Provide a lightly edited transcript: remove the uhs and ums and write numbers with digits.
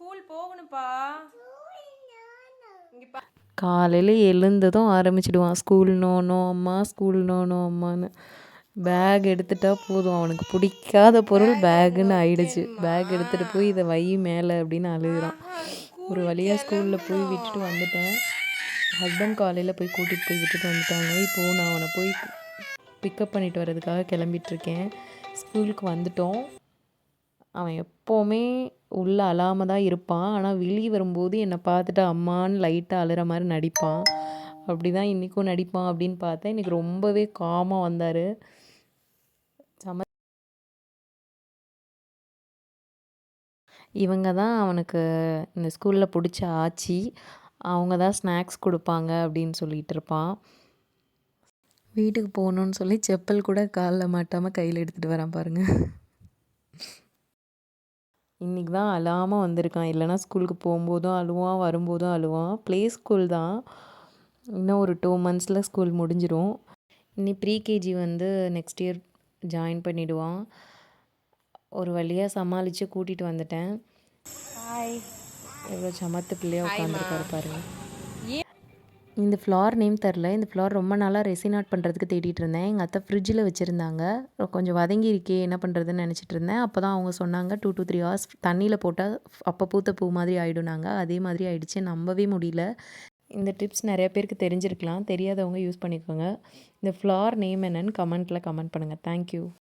School போகணும்ப்பா. காலையில் எழுந்ததும் ஆரம்பிச்சிடுவான் school no no அம்மா, ஸ்கூல் நோ நோ அம்மான்னு. பேக் எடுத்துட்டா போதும், அவனுக்கு பிடிக்காத பொருள் பேக்குன்னு ஆயிடுச்சு. பேக் எடுத்துகிட்டு போய் இதை வை மேலே அப்படின்னு அழுகுறான். ஒரு வழியாக ஸ்கூலில் போய் விட்டுட்டு வந்துட்டேன். ஹஸ்பண்ட் காலையில் போய் கூட்டிகிட்டு போய் விட்டுட்டு வந்துட்டாங்க. இப்போது நான் அவனை போய் பிக்கப் பண்ணிட்டு வர்றதுக்காக கிளம்பிட்டுருக்கேன். ஸ்கூலுக்கு வந்துட்டோம். அவன் எப்போவுமே உள்ளே அழாமல் தான் இருப்பான். ஆனால் வெளியே வரும்போது என்னை பார்த்துட்டு அம்மான்னு லைட்டாக அழுகிற மாதிரி நடிப்பான். அப்படி தான் இன்றைக்கும் நடிப்பான் அப்படின்னு பார்த்தேன். இன்றைக்கி ரொம்பவே காமாக வந்தார். இவங்க தான் அவனுக்கு இந்த ஸ்கூலில் பிடிச்ச ஆச்சி. அவங்க தான் ஸ்நாக்ஸ் கொடுப்பாங்க அப்படின்னு சொல்லிகிட்டு இருப்பான். வீட்டுக்கு போகணுன்னு சொல்லி செப்பல் கூட காலில் மாட்டாமல் கையில் எடுத்துகிட்டு வரான் பாருங்கள். இன்றைக்கி தான் அழாமல் வந்திருக்கான். இல்லைனா ஸ்கூலுக்கு போகும்போதும் அழுவான், வரும்போதும் அழுவான். ப்ளே ஸ்கூல் தான். இன்னும் ஒரு 2 monthஸில் ஸ்கூல் முடிஞ்சிடும். இனி ப்ரீகேஜி வந்து நெக்ஸ்ட் இயர் ஜாயின் பண்ணிவிடுவான். ஒரு வழியாக சமாளித்து கூட்டிகிட்டு வந்துட்டேன். ஹாய். எவ்வளோ சமத்து பிள்ளையாக உட்காந்துருக்காரு பாருங்கள். இந்த ஃப்ளார் நேம் தெரில. இந்த ஃப்ளார் ரொம்ப நாளாக ரெசின் ஆர்ட் பண்ணுறதுக்கு தேடிட்டு இருந்தேன். எங்கள் அத்தை ஃப்ரிட்ஜில் வச்சுருந்தாங்க. கொஞ்சம் வதங்கி இருக்கே, என்ன பண்ணுறதுன்னு நினச்சிட்டு இருந்தேன். அப்போ தான் அவங்க சொன்னாங்க 2 to 3 hours தண்ணியில் போட்டால் அப்போ பூத்த பூ மாதிரி ஆகிடுனாங்க. அதே மாதிரி ஆகிடுச்சு. நம்பவே முடியல. இந்த டிப்ஸ் நிறைய பேருக்கு தெரிஞ்சிருக்கலாம். தெரியாதவங்க யூஸ் பண்ணிக்கோங்க. இந்த ஃப்ளார் நேம் என்னன்னு கமெண்ட்டில் கமெண்ட் பண்ணுங்கள். தேங்க்யூ.